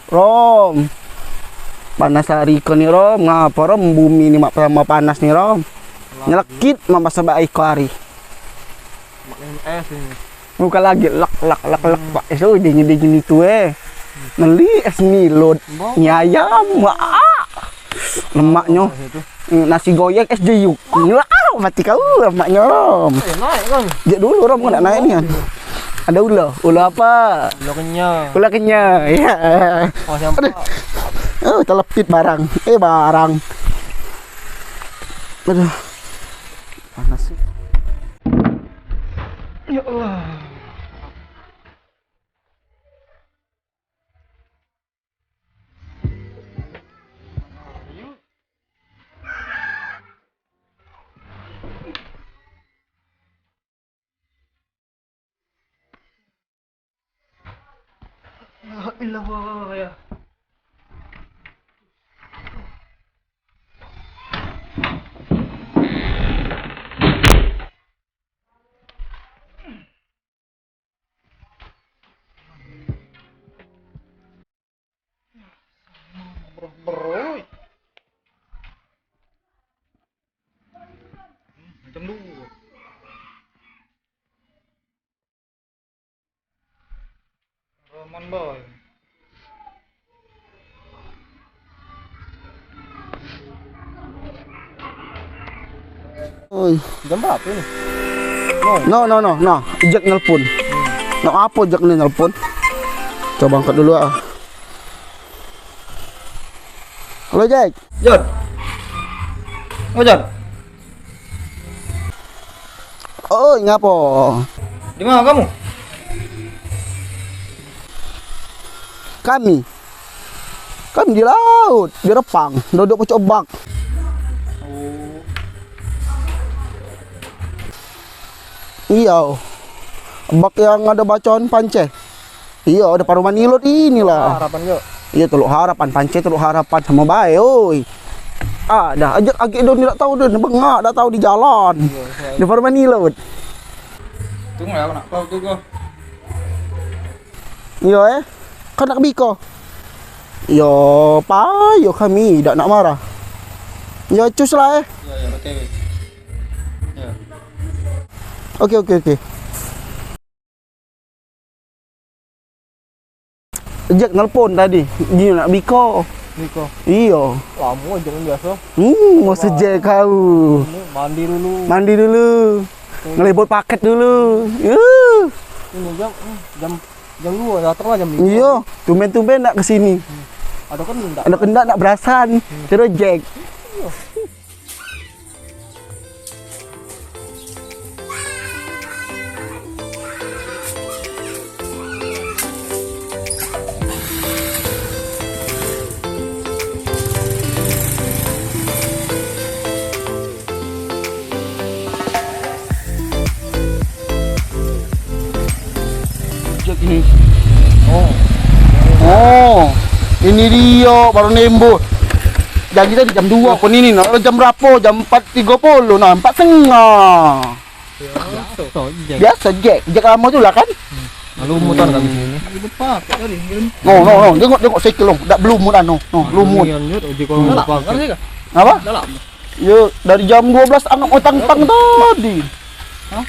Rom. Panas hari ko ni Rom. Ngapa Rom? Bumi ni mak panas ni Rom. Nyelekit mama sabay ko hari. Makin es ini. Buka lagi lak Pak. Eso dingin itu Neli es milot. Nyayam. Lemaknya. Nasi goyang es jeyuk. Mati kau lemaknya Rom. Naik kan? Jak dulu Rom kau nak naik ni kan. Ada ular. Ular apa? Ular kenyang. Ular kenyang. Ya. Oh, sampai. Oh, terlepit barang. Barang. Aduh. Panas sih. Ya Allah. La ilaha ya. Bro. Macam dulu. Roman boy. Oi, Jam berapa ini? no. Jack nelpon. No apa Jack ni nelpon? Coba angkat dulu ah. Halo Jack. John. Oh John. Oh, ngapo? Di mana kamu? Kami di laut, di Repang, duduk pocok bak. Iya. Bak yang ada bacaan pance. Iya, ada paruman ilot inilah. Harapan yuk. Iya, Teluk Harapan, pance Teluk Harapan sama bae, oi. Dah ajak agak don tidak tahu don, bengak dah tahu di jalan. Di paruman ilot. Tunggu ya, aku nak kau tunggu. Iya kan nak biko. Yo, payo kami tak nak marah. Yo cus lah Ya, OTW. Ya. Okey. Jack nelpon tadi, dia nak biko. Niko. Iya. Lama jangan biasa. Mau sejak kau. Mandi dulu. Mandi dulu. Ngeliput paket dulu. Ini jam 2 datang lah jam 5. Iya, tumben-tumben nak ke sini. Ada kan enggak? Ada kendak nak berasan. Terus Jack. Jack ni. Oh, ini dia baru nembus. Janji tadi jam 2 pun ini nak jam berapa? Jam 4.30 nah, 4.30. Biasa Jack lama tu lah kan? Lalu motor kan di sini. Lupa tadi. No, tengok cycle long. Dak belum mudah no. Lumut. Apa? Dalam. Ya, dari jam 12 angat metang-tang tadi. Hah?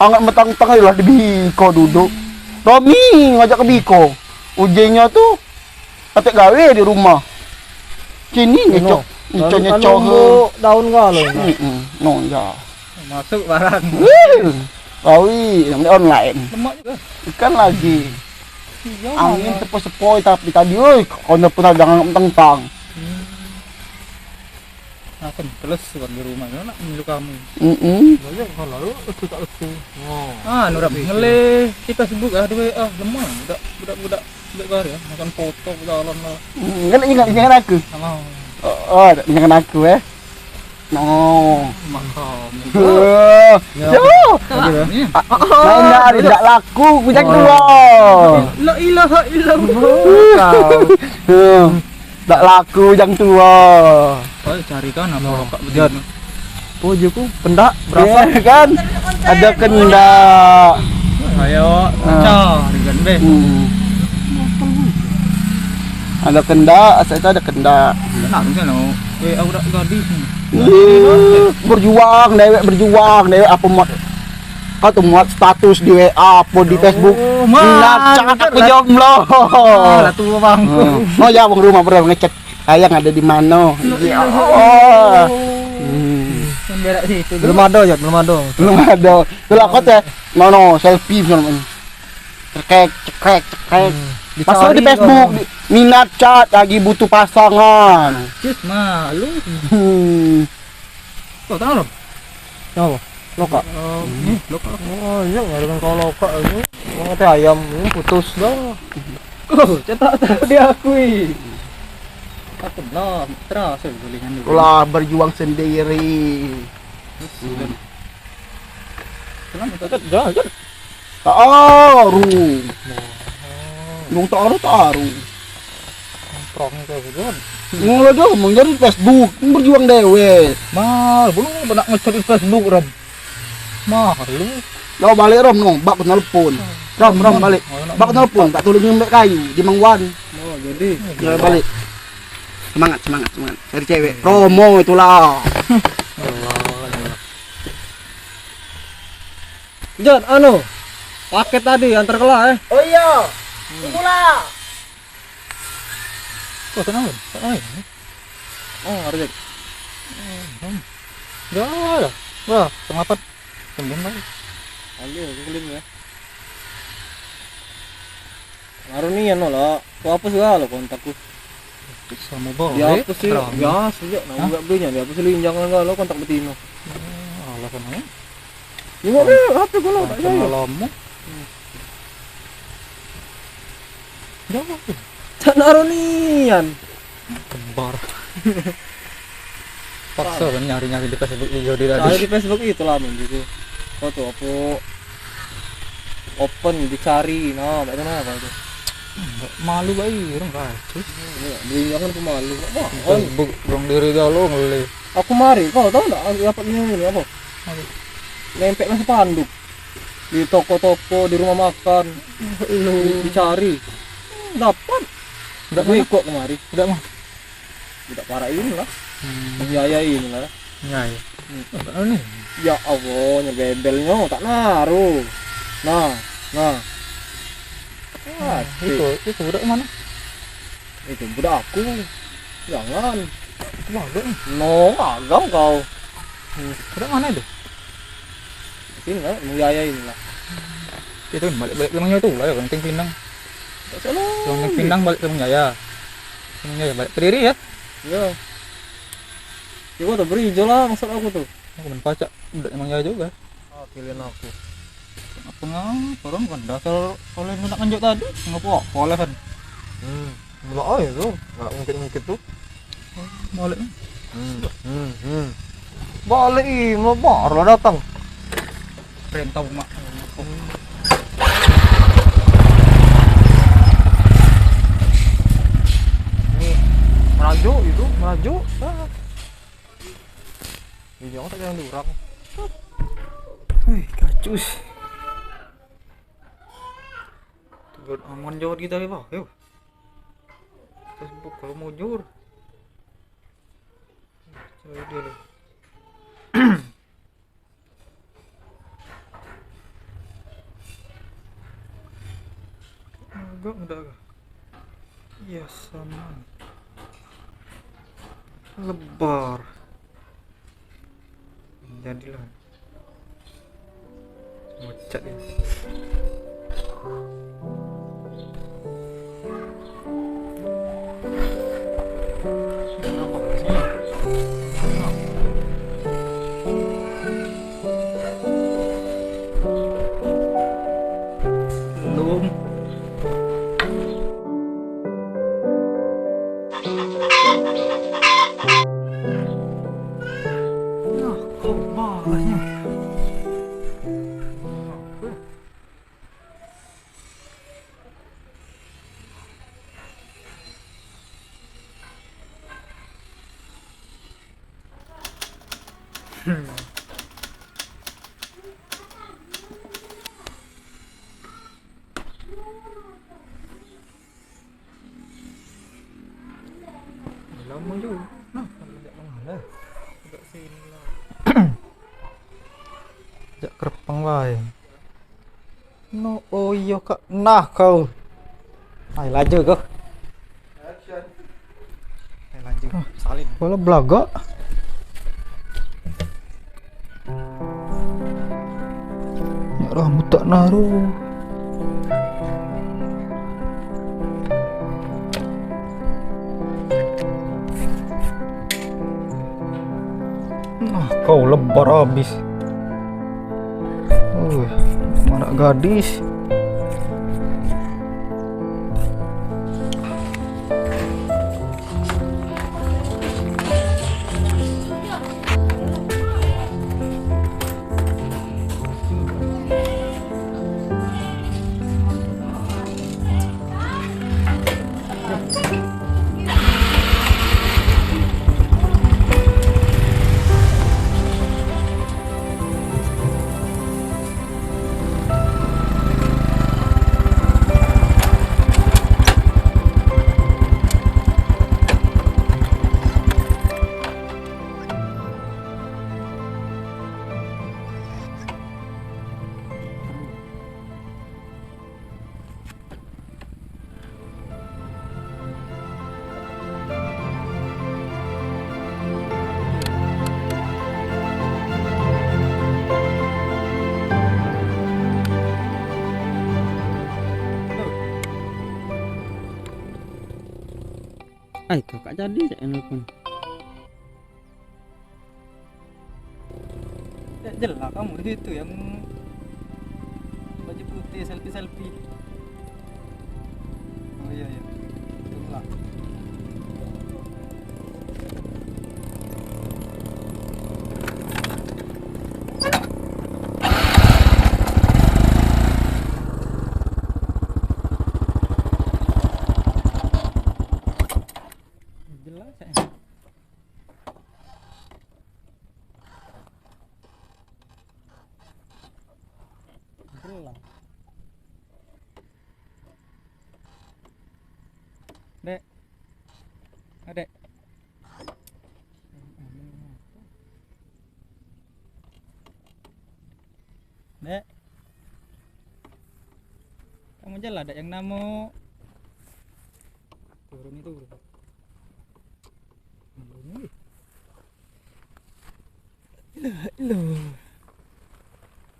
Angat metang-tang aja lah di Biko duduk. Romi ngajak ke Biko. Ujungnya tu atek gawe di rumah. Kini nyecok. Nyecok daun galau. No, ya. Masuk barang. Rawi, namanya online. Lemak juga. Ikan lagi. Angin sepoi-sepoi tapi tadi oi, kau pun jangan mentang-tang. Akan terus di rumah nak milu kamu. Banyak kalau itu tak itu. Nurab ngele kita sebut dua lemah budak gari ya makan foto jalan lah. Jangan aku. Sama. Oh, jangan aku No. Makam. Jauh. Main tidak laku, bujang dua. La ilaha illallah. Tak laku yang tua. Oh, carikan apa Kak Bedian. Pujuku pendak berapa kan? Ada kendak. Ayo, cari kan be. Ada kendak, asal itu ada kendak. Nak kan no. Aku dak gadis. Berjuang dewek apa muat kau tuh muat status di WA apa di Facebook. Minat aku jomblo. Lah tua bang. Oh ya bang rumah bro ngecek sayang ada di mana. Oh. Kan berak situ. Belum ada. Belum ada. Kalau kau teh no selfie film. Cekrek. Pasal di Facebook minat chat lagi butuh pasangan. Cus malu. Kau tahu dong? Apa? Loka. Loka. Oh iya nggak dengan kalau loka ini ngerti ayam ini putus dah. Oh, cetak diakui. Aku nah, terus gulingan dulu. Lah berjuang sendiri. Kenapa tetap jalan? Taruh. Nung taruh. Prongnya kayak gitu. Ngono dia ngomong jadi Facebook, berjuang dewe. Mal, belum benak ngecek di Facebook Ram. Mah, lu. Lo balik Rom nong, bak nelpon. Rom balik. Bak nelpon, tak tulis nyembek kayu di Mangwan. Oh, jadi. Ya balik. Semangat. Cari cewek. Promo itulah. Jan, paket tadi antar kelah Oh iya. Mula. Kau kenapa? Oh, ada jadi. Ya, wah, kenapa? Tembun lagi. Ambil kuling ya. Ngaruh nih ya lah. Kau apa sih lo kontakku? Sama boleh. Dia apa sih? Ya, sejak nama enggak belinya. Dia apa sih linjangan enggak lo kontak betino. Alasan apa? Gimana HP gua lo tak jaya. Lama. Jawab. Tak naruh nian. Kembar. Paksa kan nyari di Facebook video di Saya di Facebook itu lah gitu. Kau tuh apa open dicari, nah, bagaimana apa itu? Malu bayi, orang kasus. Beli jangan aku malu. Facebook orang diri dah lo ngeli. Aku mari, kau tahu enggak dapat ini apa? Lempek lah spanduk di toko-toko, di rumah makan. Dicari. Dapat. Udah kok kemari. Udah mah. Udah parah ini lah. Menyayain lah. Nyai. Ini. Ya Allah, nyebebelnya tak naruh. Nah. Itu udah mana? Itu budak aku. Jangan. Malu. No, agam kau. Udah mana itu? Ini lah, menyayain lah. Itu balik ke Mangjaya itu lah ya, penting Pinang. Tak salah. Yang Pinang balik ke Mangjaya. Mangjaya balik ke Diri ya. Ya. Coba tuh beri hijau lah maksud aku tuh. Aku main pacak, udah Mangjaya juga. Pilihan aku. Apa ngapa orang kan dasar oleh nak nganjuk tadi ngapa boleh kan Enggak itu, enggak mungkin tuh. balik Balik mau baru datang. perintah mak Ini merajuk. Ini jangan tak jangan diurang. kacus buat aman jawab kita ya pak yuk Facebook kalau mau jur coba dulu agak udah ya sama lebar jadilah mucat ya belum kok marahnya Kamu juga. Nah, tidak mana. Tidak sini lah. Jak kerpang wae. No, oh iya kak. Nah kau. Ayo laju kau. Ayo laju. Salin. Bola belaga. Ya rambut tak naruh. Nah, kau lebar habis. Mana gadis. Itu kak jadi saya nelfon. Ya jelas kamu itu yang baju putih selfie. Oh iya. Itulah. Jelas ya. Jelas. Dek. Adek. Dek. Kamu jelas ada yang namu. Turun itu. Loh.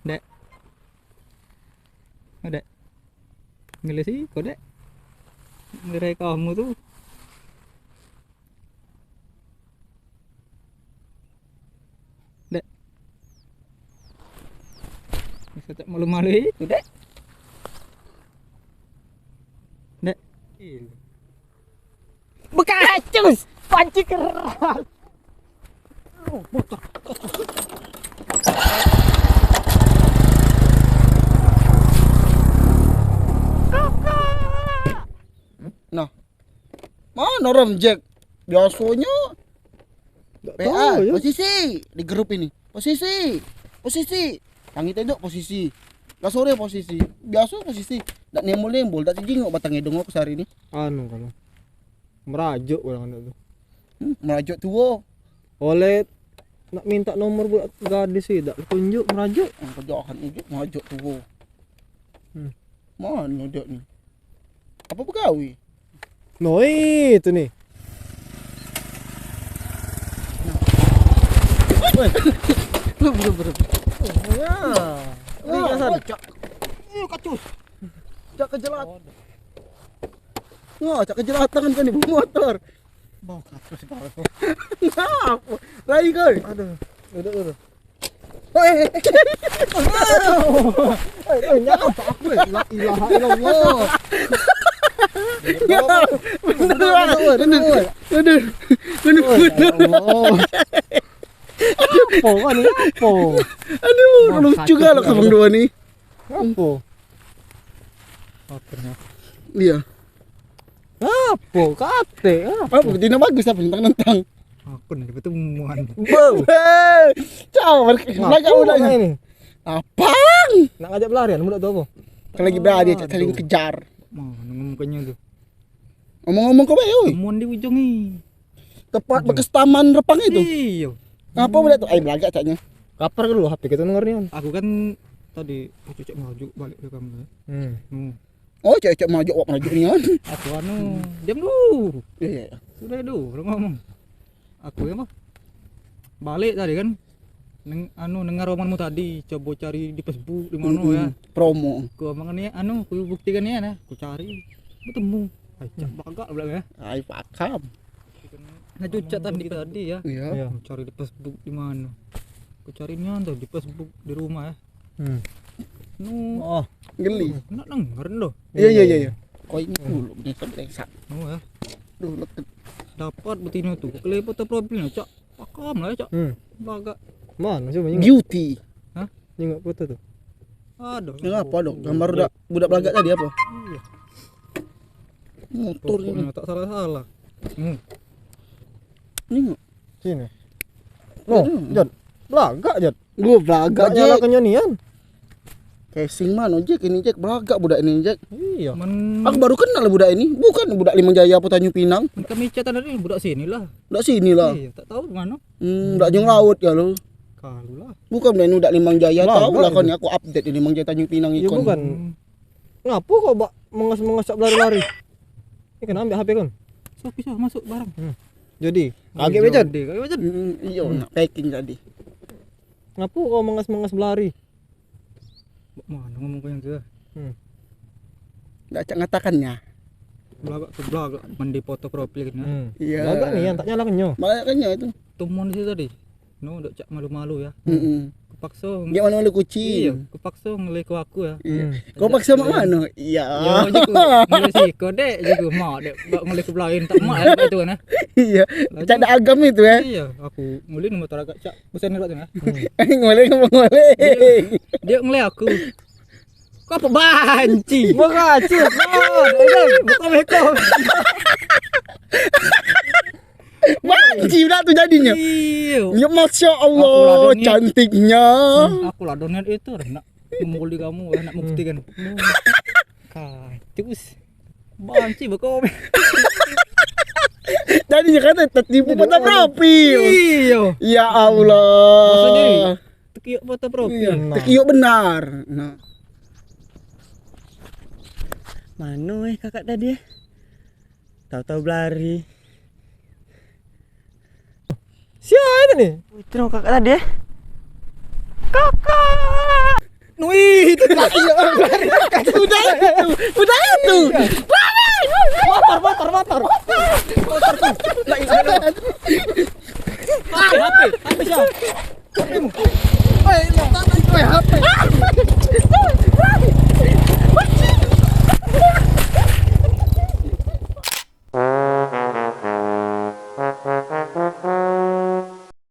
Dek. Dek. Ngeles sih kok, Dek. Ngerai kamu tuh. Dek. Bisa tak malu-malu itu, Dek. Dek. Bekacus, panci keras. Nah, mana Ram Jack? Biasanya PA, posisi di grup ini. Posisi. Tangi tendok posisi. Gak sore posisi. Biasa posisi. Dak nembol-nembol, dak jingok batang edong aku sehari ini. Anu kalau merajuk orang itu. Merajuk tua. Oleh nak minta nomor buat gadis sih, tak tunjuk merajuk. Kerjaan itu merajuk tua. Mana dia ni? Apa pegawai? No itu nih. Bener. Ya. Kacus. Cak kejelat. Wah, cak kejelatan kan ibu motor. Bau kacus kau. Ngapa? Rai kau. Aduh. Udah. Hei. Nyapa aku la ilaha illallah. Bener. Apa kan apa? Aduh, lucu juga loh abang dua nih. Apa? Motornya. Iya. Apa? Kate. Apa betina bagus apa nentang. Aku nih pertemuan. Wow. Ciao, lagi udah ini. Apaan? Nak ngajak pelarian mudah tuh apa? Kan lagi berada saling kejar. Mana ngomongnya tuh? Ngomong-ngomong kau bae, oi. Temuan di ujung nih. Tepat bekas taman Repang itu. Iya. Apa boleh tuh? Belagak caknya. Kapar kan lu HP kita dengarnya. Aku kan tadi cocok maju balik ke kamu. Oh, cek maju wak maju ni kan. Aku diam dulu. Iya, iya. Sudah dulu ngomong. Aku ya mah balik tadi kan. Dengar omonganmu tadi, coba cari di Facebook di mana ya. Promo. Ku omongannya aku buktikan ya nah, aku cari bertemu. Ajak bagak bilang ya. Ai pakam. Nah cucat tadi ya. Iya. Aku cari di Facebook di mana? Aku carinya tuh di Facebook di rumah ya. Oh, Geli. Nak dengerin loh. Iya. Kau ini dulu ni sebelesa. Ya. Dulu Dapat betina tuh. Kali foto profilnya, Cak. Pakam lah ya, Cak. Bagak. mana coba ingat? beauty. Ingat foto tuh. Ada. Yang apa dok? Gambar budak belagak tadi apa? Iya. Motor ini. Pokoknya tak salah-salah. Ini Sini. Oh, Jad. Belagak, Jad. gua belagak Gak nyala Jack. kenyanian. Casing mana Jack ini Jack belagak budak ini Jack. Iya. Aku baru kenal budak ini. Bukan budak Limang Jaya apa Tanjung Pinang. Kami catan tadi budak sini lah. Budak sini lah. Iya, tak tahu mana. Budak Jung Laut ya lo. Kalau lah. Bukan budak ini budak Limang Jaya. Lah, Tahu lah enggak, kau ni aku update di Limang Jaya Tanjung Pinang Ya ikon. bukan. Ngapu kok bak mengas-mengas lari-lari? Ini kena ambil HP kan? So bisa masuk barang. Jadi, kaget be, Jad. Kaget be, Jad. Iya, nak packing tadi. Ngapu kok mengas-mengas berlari? Mana ngomong kau yang ke? Enggak cak ngatakannya. Belagak ke belagak mandi foto profil kan. Iya. Belagak nih yang tak nyala kenyo. Makanya itu. Temuan di situ tadi. No, udah cak malu-malu ya. Kepaksa. Dia mana kucing. Iya, kepaksa ngeliku aku ya. Iya. Kau paksa mak mana? Iya. Ya, jiku ngeliku dek, jiku mak dek ngeliku lain tak mak ya itu kan. Iya. Cak ada agam itu ya. Iya, aku ngulin motor agak cak besar ni ya. Ngoleh ngoleh. Dia ngeliat aku. Kau apa banci? Makasih. Bukan mekong. Banci pula tu jadinya. Iya. Ya Masya Aku Allah ladonnya. cantiknya. Aku lah donet itu nak memukuli kamu, nak membuktikan. Kacus. Banci bukan. Jadinya kata tertipu foto profil. Iya. Ya Allah. Maksudnya tekiuk foto profil. Iya, terkiuk benar. Nah. Mana kakak tadi? Tahu-tahu berlari. Siapa nih? Itu dong kakak tadi. Nui itu Udah itu. Motor. HP siapa?